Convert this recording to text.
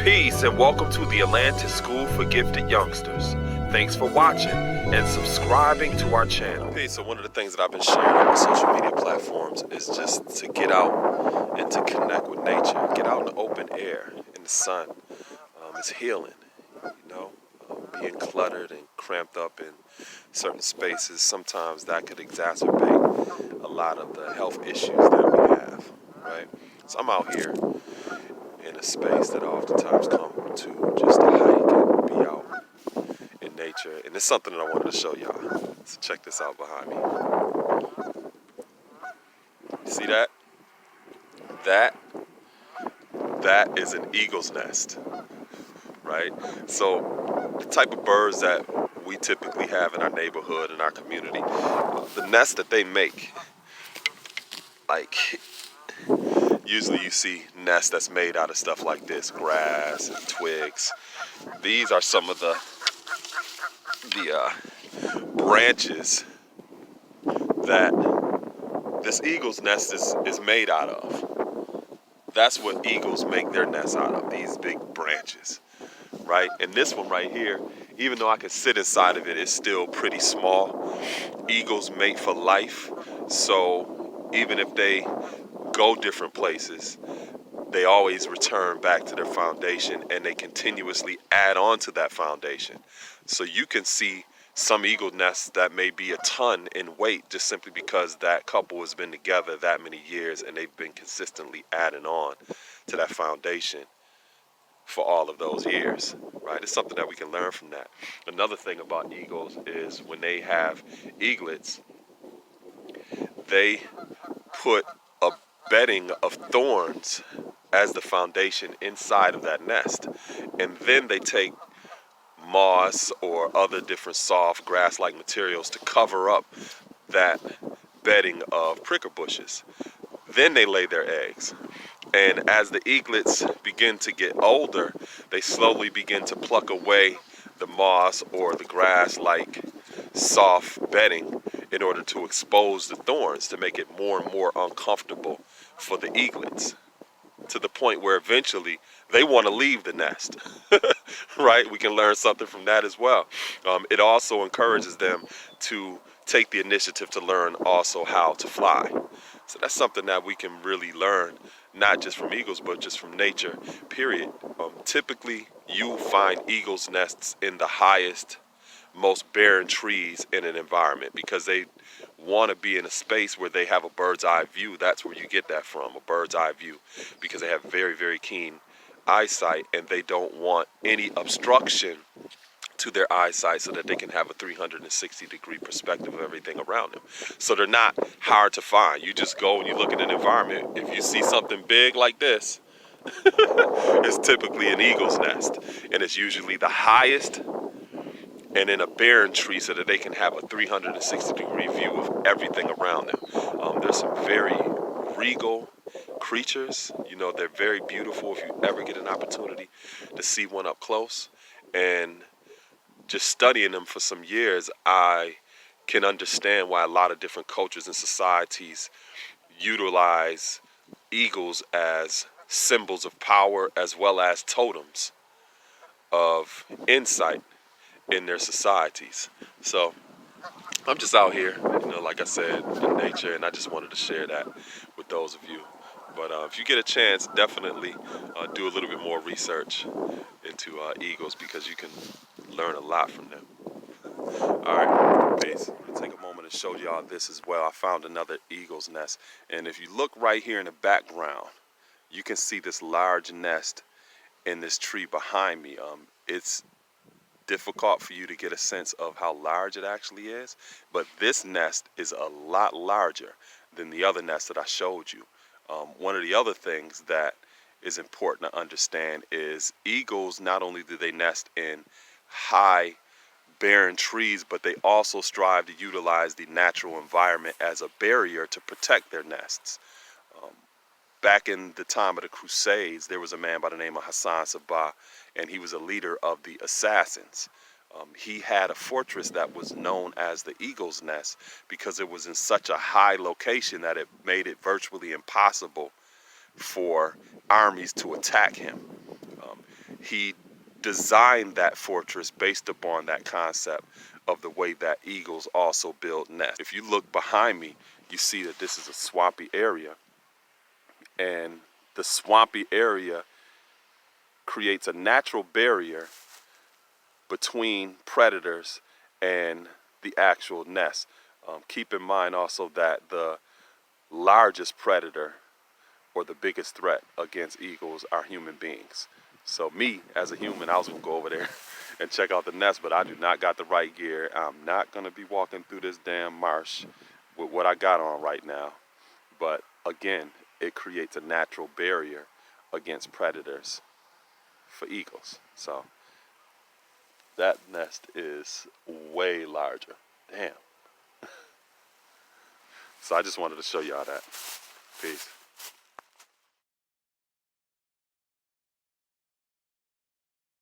Peace and welcome to the Atlantis School for Gifted Youngsters. Thanks for watching and subscribing to our channel. Peace. So one of the things that I've been sharing on my social media platforms is just to get out and to connect with nature. Get out in the open air, in the sun. It's healing, being cluttered and cramped up in certain spaces. Sometimes that could exacerbate a lot of the health issues that we have, right? So I'm out here in a space that I oftentimes come to just to hike and be out in nature. And it's something that I wanted to show y'all. So check this out behind me. See that? That is an eagle's nest, right? So the type of birds that we typically have in our neighborhood, in our community, the nest that they make, like usually you see nests that's made out of stuff like this, grass and twigs. These are some of the branches that this eagle's nest is made out of. That's what eagles make their nests out of, these big branches, right? And this one right here, even though I can sit inside of it, it's still pretty small. Eagles mate for life, so even if they go different places, they always return back to their foundation and they continuously add on to that foundation. So you can see some eagle nests that may be a ton in weight just simply because that couple has been together that many years and they've been consistently adding on to that foundation for all of those years, right? It's something that we can learn from that. Another thing about eagles is when they have eaglets, they put a bedding of thorns as the foundation inside of that nest. And then they take moss or other different soft grass-like materials to cover up that bedding of prickle bushes. Then they lay their eggs. And as the eaglets begin to get older, they slowly begin to pluck away the moss or the grass-like soft bedding in order to expose the thorns to make it more and more uncomfortable for the eaglets, to the point where eventually they want to leave the nest, right? We can learn something from that as well. It also encourages them to take the initiative to learn also how to fly. So that's something that we can really learn, not just from eagles, but just from nature, period. Typically, you find eagles' nests in the highest, most barren trees in an environment because they want to be in a space where they have a bird's eye view. That's where you get that from, a bird's eye view, because they have very, very keen eyesight and they don't want any obstruction to their eyesight so that they can have a 360-degree perspective of everything around them. So they're not hard to find. You just go and you look at an environment. If you see something big like this, it's typically an eagle's nest, and it's usually the highest and in a barren tree so that they can have a 360-degree view of everything around them. There's some very regal creatures. They're very beautiful if you ever get an opportunity to see one up close. And just studying them for some years, I can understand why a lot of different cultures and societies utilize eagles as symbols of power as well as totems of insight in their societies. So I'm just out here, like I said, in nature, and I just wanted to share that with those of you. But if you get a chance, definitely do a little bit more research into eagles because you can learn a lot from them. All right, peace. I'm gonna take a moment and show y'all this as well. I found another eagle's nest, and if you look right here in the background, you can see this large nest in this tree behind me. It's difficult for you to get a sense of how large it actually is, but this nest is a lot larger than the other nest that I showed you. One of the other things that is important to understand is eagles, not only do they nest in high barren trees, but they also strive to utilize the natural environment as a barrier to protect their nests. Back in the time of the Crusades, there was a man by the name of Hassan, Sabbah, and he was a leader of the assassins. He had a fortress that was known as the Eagle's Nest because it was in such a high location that it made it virtually impossible for armies to attack him. he designed that fortress based upon that concept of the way that eagles also build nests. If you look behind me, you see that this is a swampy area, and the swampy area creates a natural barrier between predators and the actual nest. Keep in mind also that the largest predator or the biggest threat against eagles are human beings. So me, as a human, I was gonna go over there and check out the nest, but I do not got the right gear. I'm not gonna be walking through this damn marsh with what I got on right now. But again, it creates a natural barrier against predators for eagles. So that nest is way larger. Damn. So I just wanted to show y'all that. Peace.